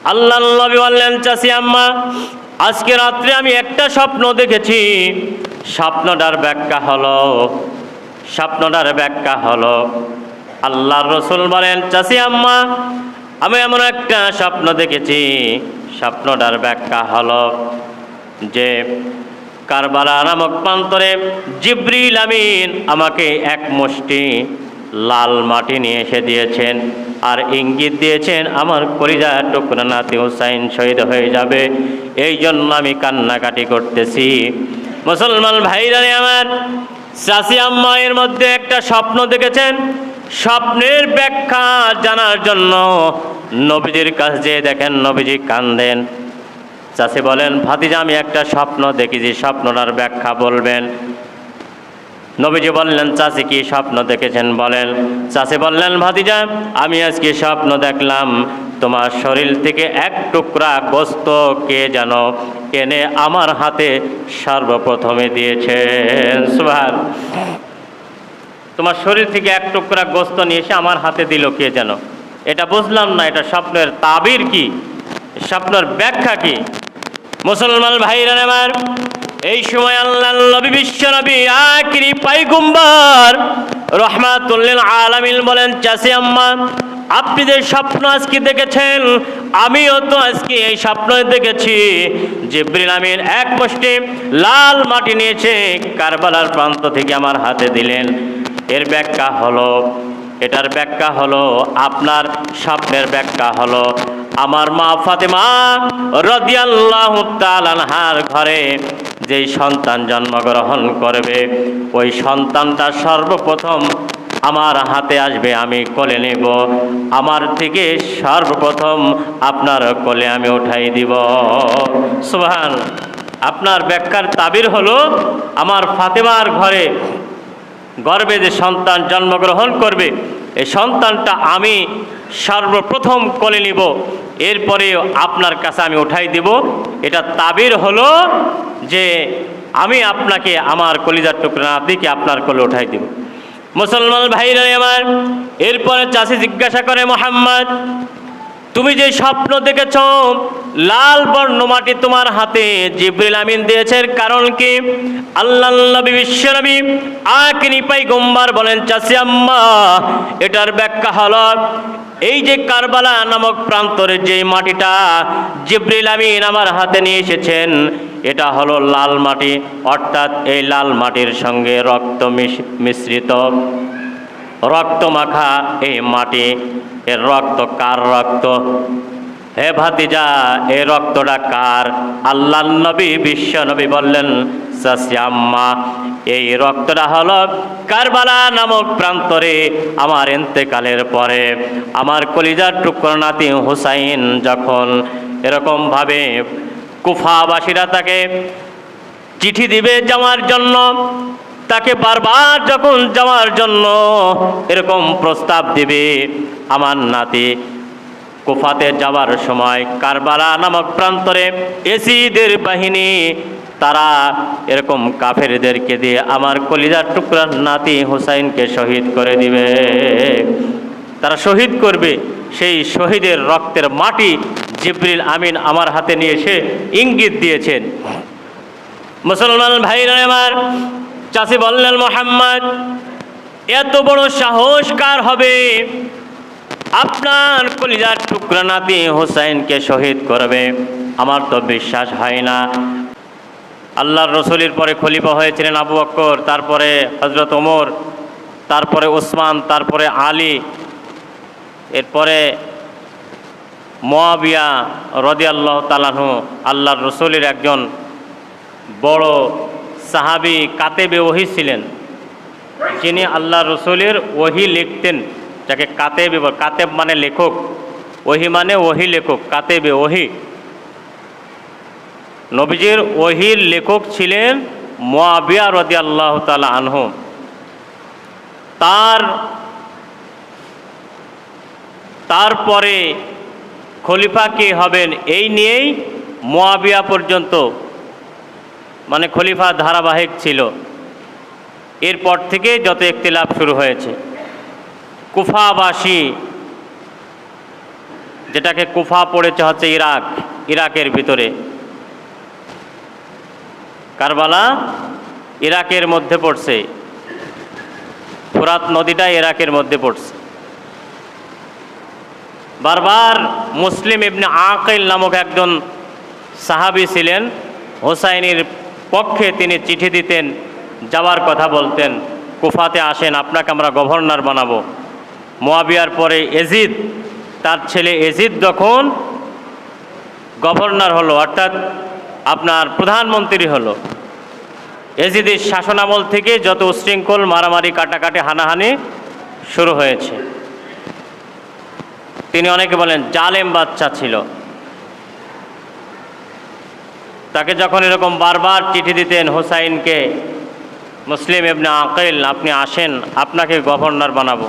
আল্লাহর নবী বললেন, চাচি আম্মা, আজকে রাত্রে আমি একটা স্বপ্ন দেখেছি। স্বপ্নটার ব্যাখ্যা হলো আল্লাহর রাসূল বলেন, চাচি আম্মা, আমি এমন একটা স্বপ্ন দেখেছি। স্বপ্নটার ব্যাখ্যা হলো যে কারবালা নামক প্রান্তরে জিবরিল আমিন আমাকে এক মুষ্টি লাল মাটি নিয়ে এসে দিয়েছেন আর ইঙ্গিত দিয়েছেন আমার কলিজার টুকরা নাতি হুসাইন শহীদ হয়ে যাবে। এই জন্য আমি কান্নাকাটি করতেছি। মুসলমান ভাইরা আমার, চাচি আম্মা এর মধ্যে একটা স্বপ্ন দেখেছেন। স্বপ্নের ব্যাখ্যা জানার জন্য নবীজির কাছে যেয়ে দেখেন নবীজি কান্দেন। চাচি বলেন, ভাতিজা, আমি একটা স্বপ্ন দেখেছি, স্বপ্নটার ব্যাখ্যা বলবেন। নবীজি বললেন, চাচি কি স্বপ্ন দেখেছেন বলেন। চাচি বললেন, ভাতিজা, আমি আজকে স্বপ্ন দেখলাম তোমার শরীর থেকে এক টুকরা গোস্ত কে যেন এনে আমার হাতে সর্বপ্রথমে দিয়েছেন। সুবহান। তোমার শরীর থেকে এক টুকরা গোস্ত নিয়ে এসে আমার হাতে দিল কে যেন। এটা বুঝলাম না, এটা স্বপ্নের তাবির কি, স্বপ্নের ব্যাখ্যা কি? মুসলমান ভাইরা আমার, এই সময় আল্লাহর নবী বিশ্ব নবী আখিরি পয়গম্বর রাহমাতুল লিল আলামিন বলেন, চাচি আম্মা, আপনি যে স্বপ্ন আজকে দেখেছেন, আমিও তো আজকে এই স্বপ্ন দেখেছি। জিবরিল আমিন এক মুষ্টি লাল মাটি নিয়েছে কারবালার প্রান্ত থেকে আমার হাতে দিলেন। এর ব্যাখ্যা হলো, এটার ব্যাখ্যা হলো, আপনার স্বপ্নের ব্যাখ্যা হলো আমার মা ফাতেমা রাদিয়াল্লাহু তাআলা আনহার ঘরে যেই সন্তান জন্মগ্রহণ করবে, ওই সন্তানটা সর্বপ্রথম আমার হাতে আসবে, আমি কোলে নেব, আমার থেকে সর্বপ্রথম আপনার কোলে আমি উঠাই দিব। সুবহান। আপনার ব্যাখ্যার তাবির হলো আমার ফাতেমার গর্ভে যে সন্তান জন্মগ্রহণ করবে, এই সন্তানটা আমি সর্বপ্রথম কোলে নিব, এরপরে আপনার কাছে আমি উঠাই দিব। এটা তাবির হলো যে আমি আপনাকে আমার কলিজার টুকরা নাতিকে আপনার কোলে উঠাই দিব। মুসলমান ভাইরা আমার, এরপরে চাচি জিজ্ঞাসা করে, মুহাম্মদ, তুমি যে স্বপ্ন দেখেছ লাল বর্ণ মাটি তোমার হাতে জিবরিল আমিন দিয়েছে, কারণ কি? আল্লাহর নবী বিশ্ব নবী আখিরি পয়গম্বর বলেন, চাচি আম্মা, এটার ব্যাখ্যা হলো এই যে কারবালা নামক প্রান্তরে যে মাটিটা জিবরিল আমিন আমার হাতে নিয়ে এসেছেন, এটা হলো লাল মাটি, অর্থাৎ এই লাল মাটির সঙ্গে রক্ত মিশ্রিত, রক্ত মাখা এই মাটি। এর রক্ত কার রক্ত? হে ভাতিজা, এই রক্তটা কার? আল্লাহর নবী বিশ্ব নবী বললেন, চাচি আম্মা, এই রক্তটা হলো কারবালা নামক প্রান্তরে আমার ইন্তেকালের পরে আমার কলিজার টুকরা নাতি হুসাইন যখন এরকমভাবে কুফাবাসীরা তাকে চিঠি দিবে যাওয়ার জন্য, তাকে বারবার যখন যাওয়ার জন্য এরকম প্রস্তাব দিবে, আমার নাতি কুফাতে যাওয়ার সময় কারবালা নামক প্রান্তরে এসিদের বাহিনী তারা এরকম কাফেরদেরকে দিয়ে আমার কলিজার টুকরা নাতি হুসাইনকে শহীদ করে দিবে। তারা শহীদ করবে, সেই শহীদের রক্তের মাটি জিবরিল আমিন আমার হাতে নিয়ে এসে ইঙ্গিত দিয়েছেন। মুসলমান ভাইরা আমার, চাচি বললেন, মুহাম্মদ, এত বড় সাহস কার হবে আপনার কলিজার টুকরা নাতি হুসাইনকে শহীদ করবে? আমার তো বিশ্বাস হয় না। আল্লাহর রাসূলের পরে খলিফা হয়েছিলেন আবু বকর, তারপরে হযরত ওমর, তারপরে ওসমান, তারপরে আলী, এরপরে মুআবিয়া রাদিয়াল্লাহু তাআলা আনহু, আল্লাহর রাসূলের একজন বড় সাহাবী কাতেবে ওহী ছিলেন, যিনি আল্লাহর রাসূলের ওহী লিখতেন, যাকে কাতেব, কাতেব মানে লেখক, ওহী মানে ওহী লেখক, কাতেবে ওহী। নবীজির ওহীর লেখক ছিলেন মুআবিয়া রাদিয়াল্লাহু তাআলা আনহু। তারপরে খলিফা কে হবেন এই নিয়েই মুআবিয়া পর্যন্ত মানে খলিফা ধারাবাহিক ছিল। এরপর থেকে যত ইখতিলাফ শুরু হয়েছে, কুফাবাসী যেটাকে কুফা পড়েছে হচ্ছে ইরাকের ভিতরে। কারবালা ইরাকের মধ্যে পড়ছে, ফোরাত নদীটা ইরাকের মধ্যে পড়ছে। বারবার মুসলিম ইবনে আকিল নামক একজন সাহাবী ছিলেন, হোসাইনের পক্ষে তিনি চিঠি দিতেন, যাওয়ার কথা বলতেন, কুফাতে আসেন, আপনাকে আমরা গভর্নর বানাবো। মুয়াবিয়ার পরে এজিদ, তার ছেলে এজিদ যখন গভর্নর হলো, অর্থাৎ আপনার প্রধানমন্ত্রী হলো, এজিদের শাসনামল থেকে যত উশৃঙ্খল মারামারি কাটাকাটি হানাহানি শুরু হয়েছে। তিনি অনেকে বলেন জালেম বাচ্চা ছিল। তাকে যখন এরকম বারবার চিঠি দিতেন হোসাইনকে, মুসলিম ইবনে আকিল আপনি আসেন, আপনাকে গভর্নর বানাবো।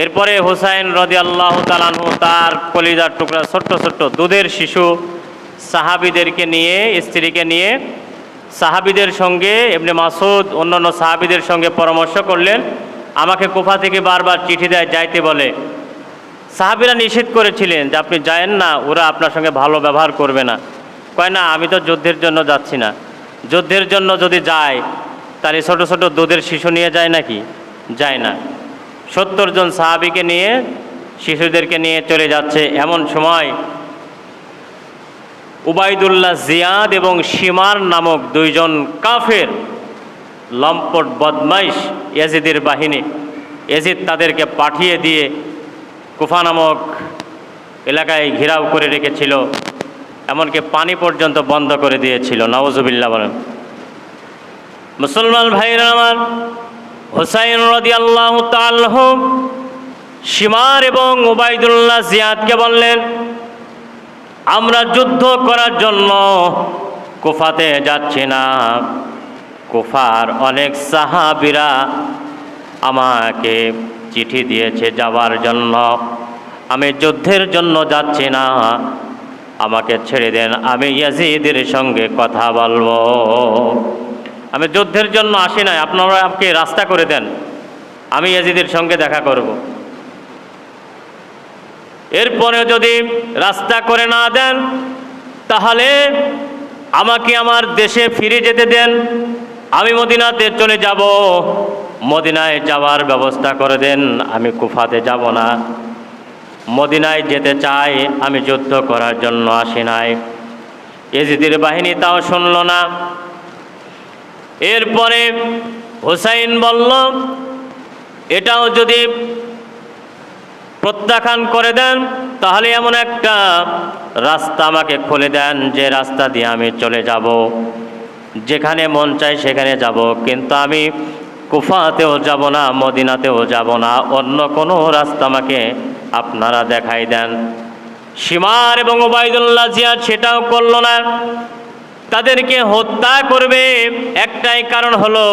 এরপরে হোসাইন রাদিয়াল্লাহু তাআলা আনহু তার কলিজার টুকরা ছোট্ট ছোট্ট দুধের শিশু সাহাবীদেরকে নিয়ে, স্ত্রীকে নিয়ে সাহাবীদের সঙ্গে, ইবনে মাসউদ অন্যান্য সাহাবীদের সঙ্গে পরামর্শ করলেন। আমাকে কুফা থেকে বারবার চিঠি দেয়, যাইতে বলে। সাহাবীরা নিষেধ করেছিলেন যে আপনি যায়েন না, ওরা আপনার সঙ্গে ভালো ব্যবহার করবে না। কয় না, আমি তো যুদ্ধের জন্য যাচ্ছি না। যুদ্ধের জন্য যদি যায় তাহলে ছোট ছোট দুধের শিশু নিয়ে যায় নাকি? যায় না। 70 জন সাহাবীকে নিয়ে, শিশুদেরকে নিয়ে চলে যাচ্ছে। এমন সময় উবাইদুল্লাহ জিয়াদ এবং শিমার নামক দুইজন কাফের লম্পট বদমাইশ ইয়াজিদের বাহিনী, ইয়াজিদ তাদেরকে পাঠিয়ে দিয়ে কুফা নামক এলাকায় ঘেরাও করে রেখেছিল, এমনকি পানি পর্যন্ত বন্ধ করে দিয়েছিল। নাউজুবিল্লাহ বলেন। মুসলমান ভাইরা আমার, হোসাইন রাদিয়াল্লাহু তাআলা শিমার এবং উবাইদুল্লাহ জিয়াদকে বললেন, আমরা যুদ্ধ করার জন্য কুফাতে যাচ্ছি না। কুফার অনেক সাহাবীরা আমাকে চিঠি দিয়েছে যাওয়ার জন্য। আমি যুদ্ধের জন্য যাচ্ছি না, আমাকে ছেড়ে দেন, আমি ইয়াজিদের সঙ্গে কথা বলবো। আমি যুদ্ধের জন্য আসি নাই, আপনারা আমাকে রাস্তা করে দেন, আমি ইয়াজিদের সঙ্গে দেখা করব। এরপরে যদি রাস্তা করে না দেন তাহলে আমাকে আমার দেশে ফিরে যেতে দেন, আমি মদিনাতে চলে যাব। মদিনায় যাওয়ার ব্যবস্থা করে দেন, আমি কুফাতে যাব না। মদিনায় যেতে চাই, আমি যুদ্ধ করার জন্য আসি নাই। ইয়াজিদের বাহিনী তাও শুনল না। এরপরে হোসাইন বলল, এটাও যদি প্রত্যাখ্যান করে দেন তাহলে এমন একটা রাস্তা আমাকে খুলে দেন যে রাস্তা দিয়ে আমি চলে যাব, যেখানে মন চাই সেখানে যাব, কিন্তু আমি কুফাতেও যাব না, মদিনাতেও যাব না, অন্য কোনো রাস্তা আমাকে আপনারা দেখাই দেন। শিমার এবং উবাইদুল্লাহ জিয়াদ সেটাও করল না। তাদেরকে হত্যা করবে, একটাই কারণ হলো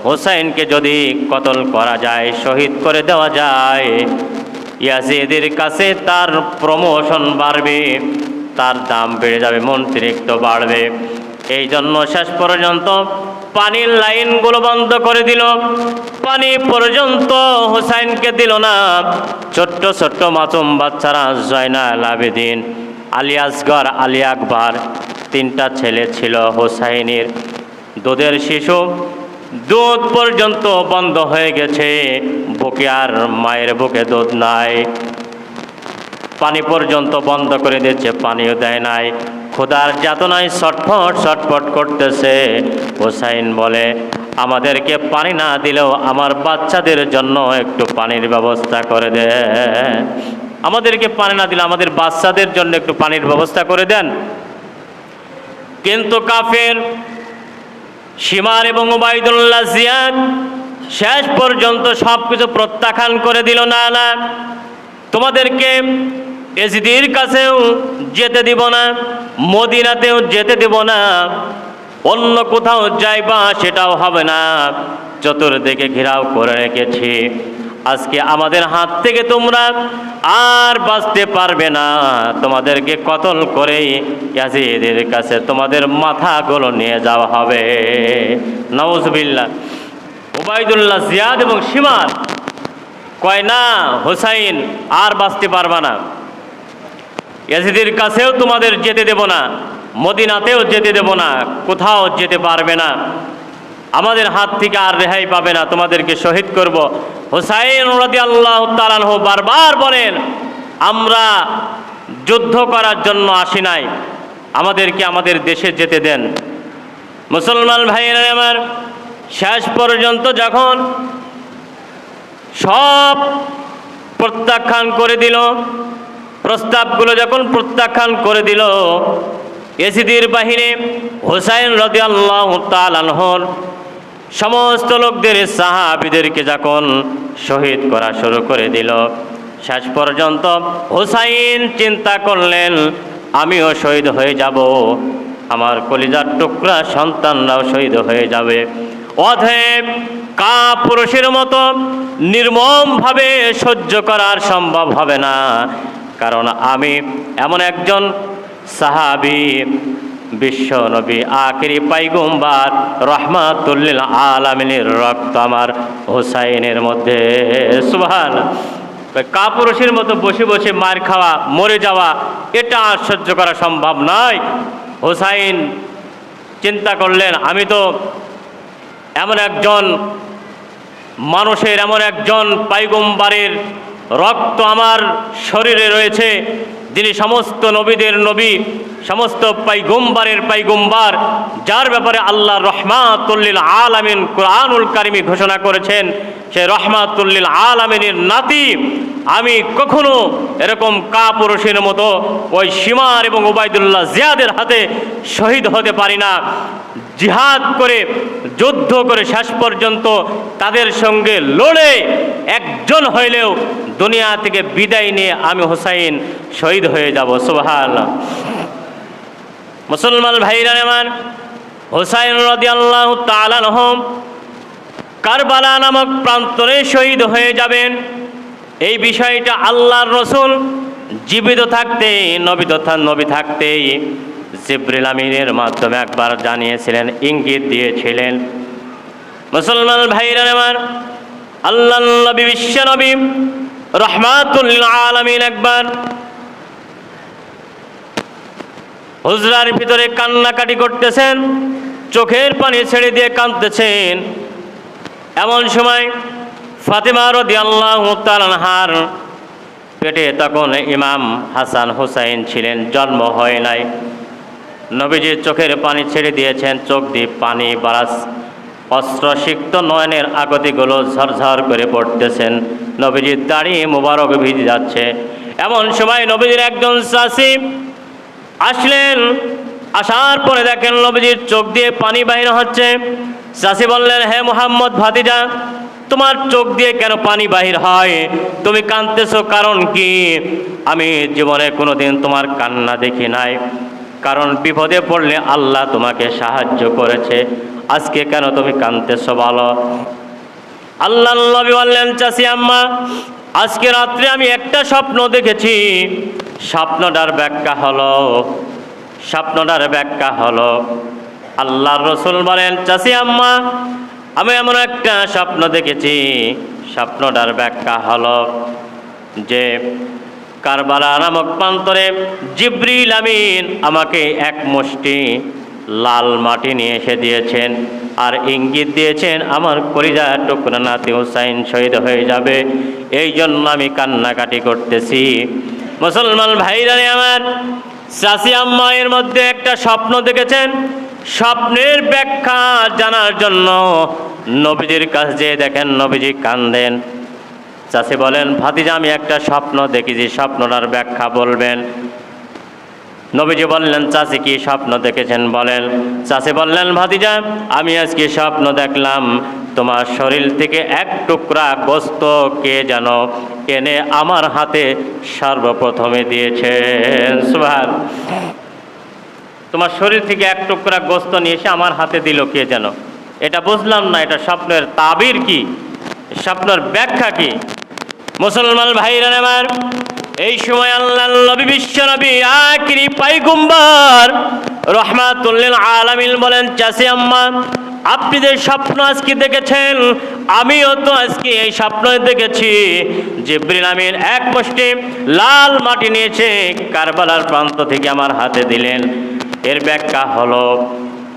হোসাইনকে যদি কতল করা যায়, শহীদ করে দেওয়া যায়, ইয়াজিদের কাছে তার প্রমোশন বাড়বে, তার দাম বেড়ে যাবে, মন্ত্রিত্ব বাড়বে। এই জন্য শেষ পর্যন্ত পানির লাইনগুলো বন্ধ করে দিল, পানি পর্যন্ত হোসাইনকে দিল না। ছোট্ট ছোট্ট মাসুম বাচ্চারা, জয়নাল আবেদিন, আলী আসগর, আলী আকবর, 3টা ছেলে ছিল হোসাইনের। দুধের শিশু, দুধ পর্যন্ত বন্ধ হয়ে গেছে, বুকে আর মায়ের বুকে দুধ নাই, পানি পর্যন্ত বন্ধ করে দিচ্ছে, পানিও দেয় নাই। খোদার যাতনায় ছটফট ছটফট করতেছে। হোসাইন বলে, আমাদেরকে পানি না দিলেও আমার বাচ্চাদের জন্য একটু পানির ব্যবস্থা করে দেন, আমাদেরকে পানি না দিলে আমাদের বাচ্চাদের জন্য একটু পানির ব্যবস্থা করে দেন। কিন্তু কাফের শিমার এবং উবাইদুল্লাহ জিয়াদ শেষ পর্যন্ত সব কিছু প্রত্যাখ্যান করে দিল। না না, তোমাদেরকে ইয়াজিদের কাছেও যেতে দিব না, মদিনাতেও যেতে দিব না, অন্য কোথাও যাইবা সেটাও হবে না, চতুর্দিকে ঘেরাও করে রেখেছি। আজকে আমাদের হাত থেকে তোমরা আর বাঁচতে পারবে না, তোমাদেরকে কতল করে ইয়াজিদের কাছে তোমাদের মাথাগুলো নিয়ে যাওয়া হবে। নাউজুবিল্লাহ। উবাইদুল্লাহ জিয়াদ এবং শিমার কয় না হুসাইন আর বাঁচতে পারবা না, ইয়াজিদের কাছেও তোমাদের যেতে দেব না, মদিনাতেও যেতে দেব না, কোথাও যেতে পারবে না, আমাদের হাত থেকে আর রেহাই পাবে না, তোমাদেরকে শহীদ করব। হুসাইন রাদিয়াল্লাহু তাআলা আনহু বারবার বলেন, আমরা যুদ্ধ করার জন্য আসি নাই, আমাদেরকে আমাদের দেশে যেতে দেন। মুসলমান ভাইয়েরা আমার, শেষ পর্যন্ত যখন সব প্রত্যাখ্যান করে দিল, প্রস্তাবগুলো যখন প্রত্যাখ্যান করে দিল, ইয়াজিদের বাহিনী হুসাইন রাদিয়াল্লাহু তাআলা আনহুর সমস্ত লোকদের, সাহাবীদেরকে যখন শহীদ করা শুরু করে দিল, শেষ পর্যন্ত হুসাইন চিন্তা করলেন আমিও শহীদ হয়ে যাব, আমার কলিজার টুকরা সন্তানরাও শহীদ হয়ে যাবে। অতএব কাপুরুষের মতো নির্মমভাবে সহ্য করার সম্ভব হবে না, কারণ আমি এমন একজন সাহাবী, বিশ্ব নবী, আখিরি পয়গম্বর, রহমাতুল লিল আলামিনের রক্ত আমার হুসাইনের মধ্যে। সুবহানাল্লাহ। কাপুরুষের মতো বসে বসে মার খাওয়া, মরে যাওয়া, এটা আর সহ্য করা সম্ভব নয়। হুসাইন চিন্তা করলেন আমি তো এমন একজন মানুষের, এমন একজন পয়গম্বরের রক্ত আমার শরীরে রয়েছে, যিনি সমস্ত নবীদের নবী, সমস্ত পয়গম্বরের পয়গম্বর, যার ব্যাপারে আল্লাহ রহমাতুল লিল আলামিন কুরআনুল কারীমে ঘোষণা করেছেন, সে রহমাতুল লিল আলামিনের নাতি। আমি কখনো এরকম কাপুরুষের মতো ওই সীমার এবং ওবায়দুল্লাহ জিয়াদের হাতে শহীদ হতে পারি না। জিহাদ করে, যুদ্ধ করে শেষ পর্যন্ত তাদের সঙ্গে লড়ে একজন হইলেও দুনিয়া থেকে বিদায় নিয়ে আমি হুসাইন শহীদ হয়ে যাব। সুবহানাল্লাহ। মুসলমান ভাইরা আমার, হুসাইন রাদিয়াল্লাহু তাআলা আনহু কারবালা নামক প্রান্তরে শহীদ হয়ে যাবেন, এই বিষয়টা আল্লাহর রসুল জীবিত থাকতে, নবী থাকতেই জিবরিল আমিনের মাধ্যমে একবার জানিয়েছিলেন, ইঙ্গিত দিয়েছিলেন। মুসলমান ভাইরা আমার, আল্লাহর নবী, বিশ্ব নবী, রহমাতুল লিল আলামিন একবার হুজরার ভিতরে কান্নাকাটি করতেছেন, চোখের পানি ছেড়ে দিয়ে কাঁদতেছেন। এমন সময় ফাতেমা রাদিয়াল্লাহু তাআলা আনহার পেটে তখন ইমাম হাসান হুসাইন ছিলেন, জন্ম হয় নাই। নবীজির চোখের পানি ছেড়ে দিয়েছেন, চোখ দিয়ে পানি বারাস, অস্ত্রসিক্ত নয়নের আগতিগুলো ঝরঝর করে পড়তেছেন, নবীজির দাড়ি মুবারক ভিজে যাচ্ছে। এমন সময় নবীজির একজন চাচী আসলেন, আসার পরে দেখেন নবীজির চোখ দিয়ে পানি বাহির হচ্ছে। চাচী বললেন, হে মুহাম্মদ ভাতিজা, তোমার চোখ দিয়ে কেন পানি বাহির হয়? তুমি কাঁদতেছো কারণ কি? আমি জীবনে কোনোদিন তোমার কান্না দেখি নাই, কারণ বিপদে পড়লে আল্লাহ তোমাকে সাহায্য করেছে, আজকে কেন তুমি কাঁদতেছো বলো? আল্লাহর নবী বললেন, চাচী আম্মা, আজকে রাত্রে আমি একটা স্বপ্ন দেখেছি। স্বপ্নটার ব্যাখ্যা হলো আল্লাহর রসুল বলেন, চাচী আম্মা, আমি এমন একটা স্বপ্ন দেখেছি, স্বপ্নটার ব্যাখ্যা হলো যে কারবালা নামক প্রান্তরে জিবরিল আমিন আমাকে এক মুষ্টি লাল মাটি নিয়ে এসে দিয়েছেন, আর ইঙ্গিত দিয়েছেন আমার কলিজার টুকরা নাতি হুসাইন শহীদ হয়ে যাবে, এই জন্য আমি কান্নাকাটি করতেছি। মুসলমান ভাইরা আমার, চাচী আম্মা এর মধ্যে একটা স্বপ্ন দেখেছেন, স্বপ্নের ব্যাখ্যা জানার জন্য নবীজির কাছে যেয়ে দেখেন নবীজি কান্দেন। চাচী বলেন, ভাতিজা, আমি একটা স্বপ্ন দেখেছি, স্বপ্নটার ব্যাখ্যা বলবেন? নবীজি বললেন, চাচী কি স্বপ্ন দেখেছেন বলেন? চাচী বললেন, ভাতিজা, আমি আজকে স্বপ্ন দেখলাম তোমার শরীর থেকে এক টুকরা গোস্ত কে যেন এনে আমার হাতে সর্বপ্রথমে দিয়েছেন। সুবহানাল্লাহ। তোমার শরীর থেকে এক টুকরা গোস্ত নিয়ে এসে আমার হাতে দিল কে যেন, এটা বুঝলাম না, এটা স্বপ্নের তাবির কি, স্বপ্নের ব্যাখ্যা কি? মুসলমান ভাইরা আমার, এই সময় আল্লাহর নবী, বিশ্ব নবী, আখিরি পয়গম্বর, রহমাতুল লিল আলামিন বলেন, চাচী আম্মা, আপনি যে স্বপ্ন আজকে দেখেছেন, আমিও তো আজকে এই স্বপ্ন দেখেছি জিবরিল আমিন এক মুষ্টি লাল মাটি নিয়েছে কারবালার প্রান্ত থেকে আমার হাতে দিলেন। এর ব্যাখ্যা হলো,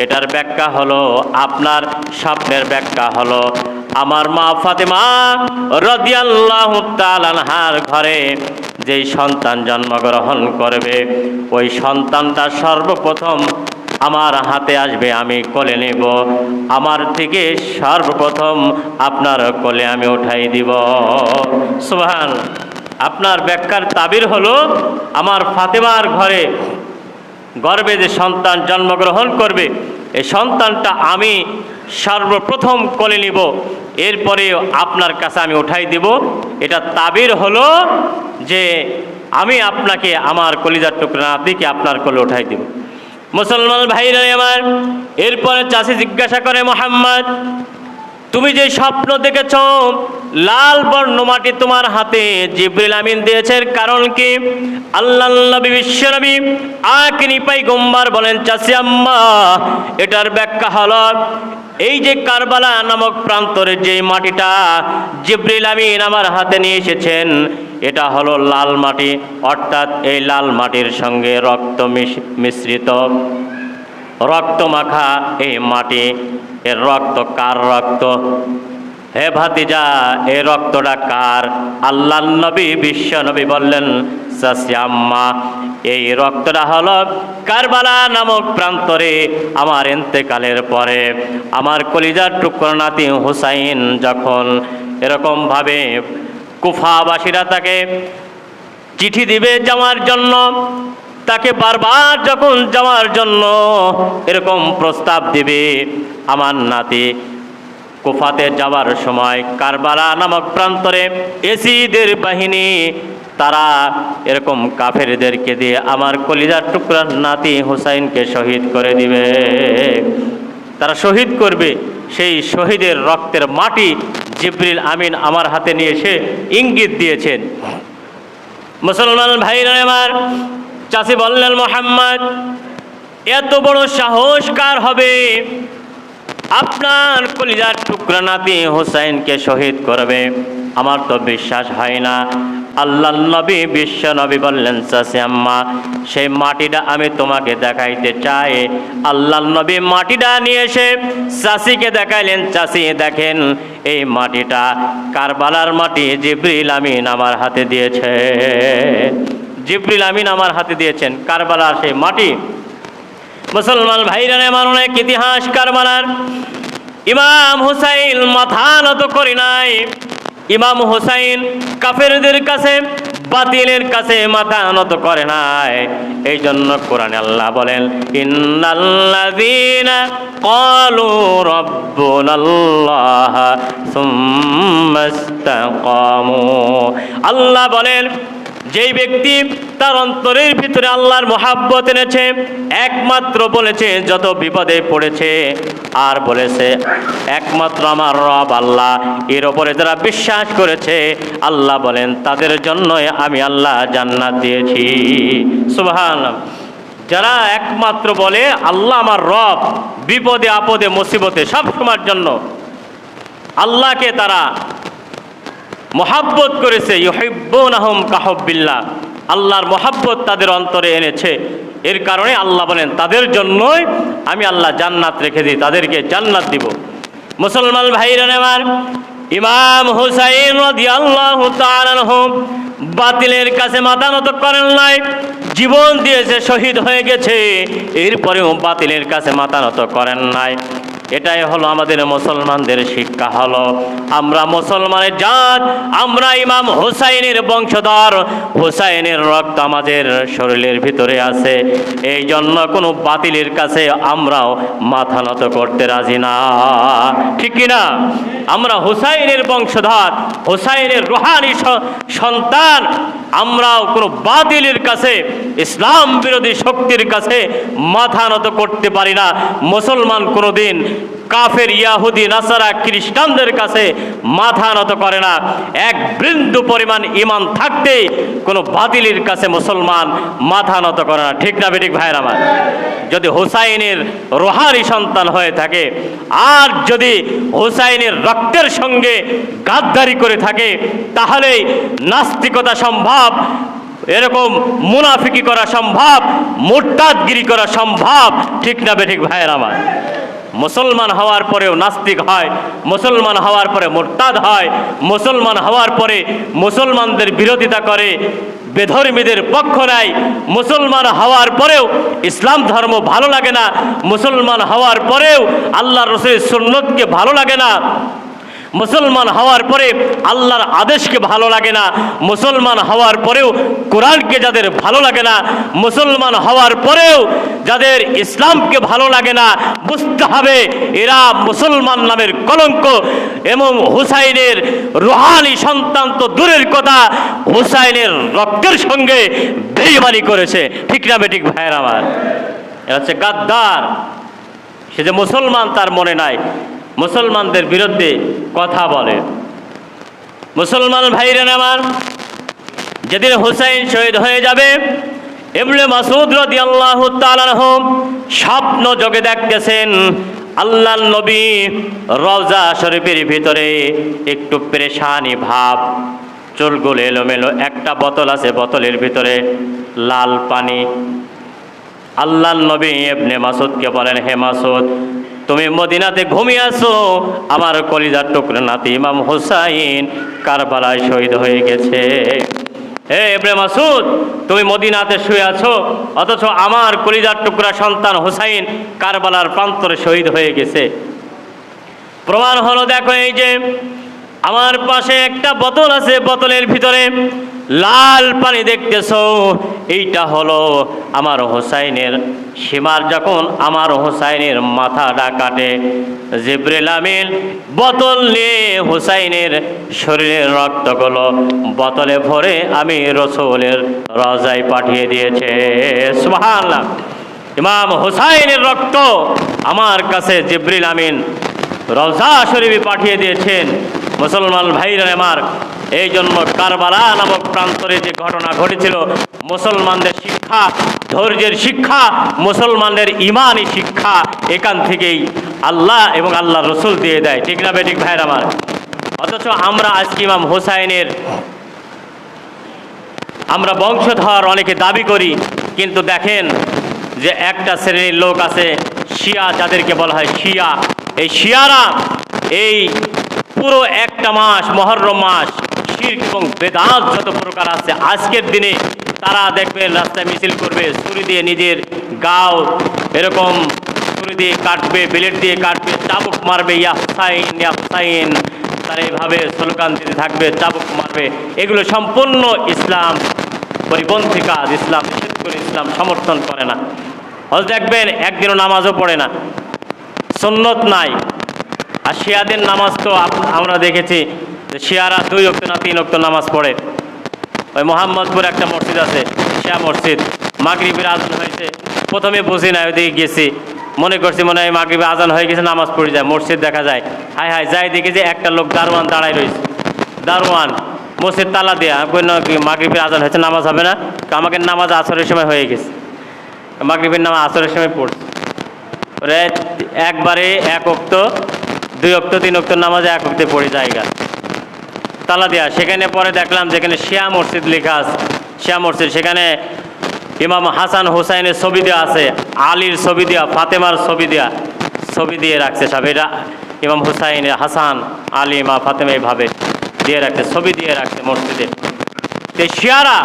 এটার ব্যাখ্যা হলো, আপনার স্বপ্নের ব্যাখ্যা হলো আমার মা ফাতেমা রাদিয়াল্লাহু তাআলা আনহার ঘরে যেই সন্তান জন্মগ্রহণ করবে ওই সন্তানটা সর্বপ্রথম আমার হাতে আসবে, আমি কোলে নেব, আমার থেকে সর্বপ্রথম আপনার কোলে আমি উঠাই দিব। সুবহান। আপনার ব্যাখ্যার তাবির হলো আমার ফাতেমার ঘরে গর্ভে যে সন্তান জন্মগ্রহণ করবে এই সন্তানটা আমি সর্বপ্রথম কোলে নিব, এরপরে আপনার কাছে আমি উঠাই দিব। এটা তাবির হলো যে আমি আপনাকে আমার কলিজার টুকরা নাতিকে আপনার কোলে উঠাই দিব। মুসলমান ভাইরা আমার, এরপরে চাষি জিজ্ঞাসা করে, মুহাম্মদ তুমি যে স্বপ্ন দেখেছ লাল বর্ণ মাটি তোমার হাতে জিবরিল আমিন দিয়েছে, কারণ কি? আল্লাহর নবী বিশ্বনবী আখিরি পয়গম্বর বলেন, চাচি আম্মা এটার ব্যাখ্যা হলো এই যে কারবালা নামক প্রান্তরে যে মাটিটা জিবরিল আমিন আমার হাতে নিয়ে এসেছেন এটা হলো লাল মাটি, অর্থাৎ এই লাল মাটির সঙ্গে রক্ত মিশ্রিত, রক্ত মাখা এই মাটি। এর রক্ত কার রক্ত? হে ভাতিজা, এই রক্তটা কার? আল্লাহর নবী বিশ্ব নবী বললেন, চাচি আম্মা এই রক্তটা হলো কারবালা নামক প্রান্তরে আমার ইন্তেকালের পরে আমার কলিজার টুকরা নাতি হুসাইন যখন এরকমভাবে কুফাবাসীরা তাকে চিঠি দিবে যাওয়ার জন্য, তাকে বারবার যখন যাওয়ার জন্য এরকম প্রস্তাব দিবে, আমার নাতি কুফাতে যাওয়ার সময় কারবালা নামক প্রান্তরে এসিদের বাহিনী তারা এরকম কাফেরদেরকে দিয়ে আমার কলিজার টুকরার নাতি হুসাইনকে শহীদ করে দিবে, তারা শহীদ করবে। সেই শহীদের রক্তের মাটি জিবরিল আমিন আমার হাতে নিয়ে এসে ইঙ্গিত দিয়েছেন। মুসলমান ভাইরা আমার, চাচি বললেন, মুহাম্মদ এত বড় সাহস কার হবে আপনার কলিজার টুকরা নাতি হুসাইনকে শহীদ করবে? আমার তো বিশ্বাস হয় না। আল্লাহর নবী বিশ্ব নবী বললেন, চাচি আম্মা সেই মাটিটা আমি তোমাকে দেখাইতে চাই। আল্লাহর নবী মাটিটা নিয়ে এসে চাচিকে দেখাইলেন, চাচি দেখেন এই মাটিটা কারবালার মাটি জিবরিল আমিন আমার হাতে দিয়েছে, জিবরিল আমিন আমার হাতে দিয়েছেন কারবালার সেই মাটি। মুসলমান ভাইরা আমার, অনেক ইতিহাস কারবালার। ইমাম হুসাইন মাথা নত করে নাই, ইমাম হুসাইন কাফেরদের কাছে বাতিলের কাছে মাথা নত করে নাই। এই জন্য কোরআনে আল্লাহ বলেন, ইন্নাল্লাযীনা ক্বালু রাব্বুনাল্লাহ সুম্মা ইসতাকামু। আল্লাহ বলেন যেই ব্যক্তি তার অন্তরের ভিতরে আল্লাহর মহাব্বত এনেছে, একমাত্র বলেছে যত বিপদে পড়েছে আর বলেছে একমাত্র আমার রব আল্লাহ, এর ওপরে যারা বিশ্বাস করেছে আল্লাহ বলেন তাদের জন্যই আমি আল্লাহ জান্নাত দিয়েছি। সুবহানাল্লাহ। যারা একমাত্র বলে আল্লাহ আমার রব, বিপদে আপদে মুসিবতে সব সময়ের জন্য আল্লাহকে তারা মহাব্বত করেছে, ইউহিব্বুনাহুম কাহুব্বিল্লাহ, আল্লাহর মহাব্বত তাদের অন্তরে এনেছে, এর কারণে আল্লাহ বলেন তাদের জন্যই আমি আল্লাহ জান্নাত রেখে দিই, তাদেরকে জান্নাত দিব। মুসলমান ভাইরা আমার, ইমাম হুসাইন রাদিয়াল্লাহু তাআলা আনহু বাতিলের কাছে মাথা নত করেন নাই, জীবন দিয়েছে, শহীদ হয়ে গেছে, এরপরেও বাতিলের কাছে মাথা নত করেন নাই। এটাই হলো আমাদের মুসলমানদের শিক্ষা, হলো আমরা মুসলমানের জাত, আমরা ইমাম হুসাইনের বংশধর, হুসাইনের রক্ত আমাদের শরীরের ভিতরে আছে, এই জন্য কোনো বাতিলের কাছে আমরাও মাথা নত করতে রাজি না, ঠিক কিনা? আমরা হুসাইনের বংশধর, হুসাইনের রুহানি সন্তান, আমরাও কোনো বাতিলের কাছে, ইসলাম বিরোধী শক্তির কাছে মাথা নত করতে পারি না। মুসলমান কোনোদিন কাফের, ইয়াহুদি, নাসারা, খ্রিস্টানদের কাছে মাথা নত করে না। এক বিন্দু পরিমাণ ঈমান থাকতে কোনো বাতিলের কাছে মুসলমান মাথা নত করে না। ঠিক না বেঠিক ভাইয়ের আমার? যদি হুসাইনের রোহানি সন্তান হয়ে থাকে, আর যদি হুসাইনের রক্তের সঙ্গে গাদ্দারি করে থাকে, তাহলে নাস্তিকতা সম্ভব, এরকম মুনাফিকি করা সম্ভব, মুরতাদগিরি করা সম্ভব। ঠিক না বেঠিক ভাইয়ের আমার? মুসলমান হওয়ার পরেও নাস্তিক হয়, মুসলমান হওয়ার পরে মুরতাদ হয়, মুসলমান হওয়ার পরে মুসলমানদের বিরোধিতা করে, বেধর্মীদের পক্ষ নেয়। মুসলমান হওয়ার পরেও ইসলাম ধর্ম ভালো লাগে না, মুসলমান হওয়ার পরেও আল্লাহ রসুলের সুন্নতকে ভালো লাগে না, মুসলমান হওয়ার পরে আল্লাহর আদেশকে ভালো লাগে না, মুসলমান হওয়ার পরেও কোরআনকে যাদের ভালো লাগে না, মুসলমান হওয়ার পরেও যাদের ইসলামকে ভালো লাগে না, বুঝতে হবে এরা মুসলমান নামের কলঙ্ক। এবং হুসাইনের রুহানি সন্তান তো দূরের কথা, হুসাইনের রক্তের সঙ্গে বেঈমানি করেছে। ঠিক না বেঠিক ভাইয়ের আমার? এরা হচ্ছে গাদ্দার। সে যে মুসলমান তার মনে নাই, মুসলমানদের বিরুদ্ধে কথা বলে। মুসলমান ভাইরা আমার, যেদিন হুসাইন শহীদ হয়ে যাবে, ইবনে মাসউদ রাদিয়াল্লাহু তাআলা আনহু স্বপ্ন যোগে দেখতেছেন আল্লাহর নবী রওজা শরীফের ভিতরে একটু পেরেশানি ভাব, চুলগুলো এলোমেলো, একটা বোতল আছে, বোতলের ভিতরে লাল পানি। আল্লাহর নবী ইবনে মাসউদকে বলেন, হে মাসউদ, তুমি মদিনাতে ঘুমিয়ে আছো, আমার কলিজার টুকরা নাতি ইমাম হুসাইন কারবালায় শহীদ হয়ে গেছে। হে ইবনে মাসউদ, তুমি মদিনাতে শুয়ে আছো, অথচ আমার কলিজার টুকরা সন্তান হুসাইন কারবালার প্রান্তরে শহীদ হয়ে গেছে। প্রমাণ হলো, দেখো এই যে আমার পাশে একটা বোতল আছে, বোতলের ভিতরে লাল পানি দেখতেছো, এইটা হলো আমার হোসাইনের সীমার। যখন আমার হোসাইনের মাথাটা কাটে, জিবরিল আমিন বোতল নিয়ে হোসাইনের শরীরের রক্তগুলো বোতলে ভরে আমি রসুলের রওজায় পাঠিয়ে দিয়েছে। সুবহানাল্লাহ। ইমাম হোসাইনের রক্ত আমার কাছে জিবরিল আমিন রওজা শরীফে পাঠিয়ে দিয়েছেন। মুসলমান ভাইরা আমার, এই জন্য কারবালা নামক প্রান্তরে যে ঘটনা ঘটেছিল, মুসলমানদের শিক্ষা, ধৈর্যের শিক্ষা, মুসলমানদের ইমানি শিক্ষা এখান থেকেই আল্লাহ এবং আল্লাহ রসুল দিয়ে দেয়। ঠিক না বেঠিক ভাইরা আমার? অথচ আমরা আজকে ইমাম হোসাইনের আমরা বংশধর অনেকে দাবি করি, কিন্তু দেখেন যে একটা শ্রেণীর লোক আছে শিয়া, যাদেরকে বলা হয় শিয়া। এই শিয়ারা এই পুরো একটা মাস, মুহররম মাস, শিরক এবং বেদাত যত প্রকার আছে, আজকের দিনে তারা দেখবেন রাস্তায় মিছিল করবে, ছুরি দিয়ে নিজের গাও এরকম ছুরি দিয়ে কাটবে, ব্লেড দিয়ে কাটবে, চাবুক মারবে, ইয়া হুসাইন ইয়া হুসাইন, তারা এইভাবে স্লোগান দিতে থাকবে, চাবুক মারবে। এগুলো সম্পূর্ণ ইসলাম পরিপন্থী কাজ, ইসলাম নিষেধ করে, ইসলাম সমর্থন করে না। হয়তো দেখবেন একদিনও নামাজও পড়ে না, সুন্নত নাই। আর শিয়াদের নামাজ তো আমরা দেখেছি যে শিয়ারা 2 ওয়াক্ত না 3 ওয়াক্ত নামাজ পড়ে। ওই মোহাম্মদপুর একটা মসজিদ আছে, শিয়া মসজিদ, মাগরিবের আজান হয়েছে, প্রথমে বুঝি না, ওইদিকে গেছি, মনে করছি মনে হয় মাগরিবের আজান হয়ে গেছে, নামাজ পড়ে যায়, মসজিদ দেখা যায়, হায় হায়, যাই দেখি যে একটা লোক দারোয়ান দাঁড়ায় রয়েছে, দারোয়ান মসজিদ তালা দেয়া, মাগরিবের আজান হয়েছে, নামাজ হবে না? আমাকে নামাজ আসরের সময় হয়ে গেছে, মাগরিবের নামাজ আসরের সময় পড়ছে, ওরে একবারে 1 ওয়াক্ত 2 ওয়াক্ত 3 ওয়াক্ত নামাজে 1 ওয়াক্তে পড়ে জায়গা তালা দেয়া। সেখানে পরে দেখলাম যেখানে শিয়া মসজিদ লেখা আছে, শিয়া মসজিদ, সেখানে ইমাম হাসান হুসাইনের ছবি দেওয়া আছে, আলীর ছবি দেওয়া, ফাতেমার ছবি দেওয়া, ছবি দিয়ে রাখছে সব। এটা ইমাম হুসাইন, হাসান, আলী, মা ফাতেমা এইভাবে দিয়ে রাখছে, ছবি দিয়ে রাখছে মসজিদে। এই শিয়ারা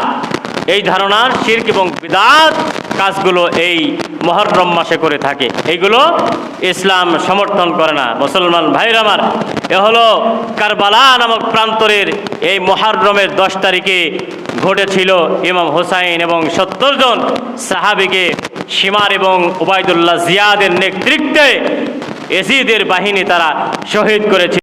এই ধারণার শিরক এবং বিদআত কাজগুলো এই মুহররম মাসে করে থাকে, এইগুলো ইসলাম সমর্থন করে না। মুসলমান ভাইরা আমার, এ হলো কারবালা নামক প্রান্তরের এই মুহররমের 10 তারিখে ঘটেছিল ইমাম হোসাইন এবং 70 জন সাহাবীকে শিমার এবং উবাইদুল্লাহ জিয়াদের নেতৃত্বে এজিদের বাহিনী তারা শহীদ করেছে।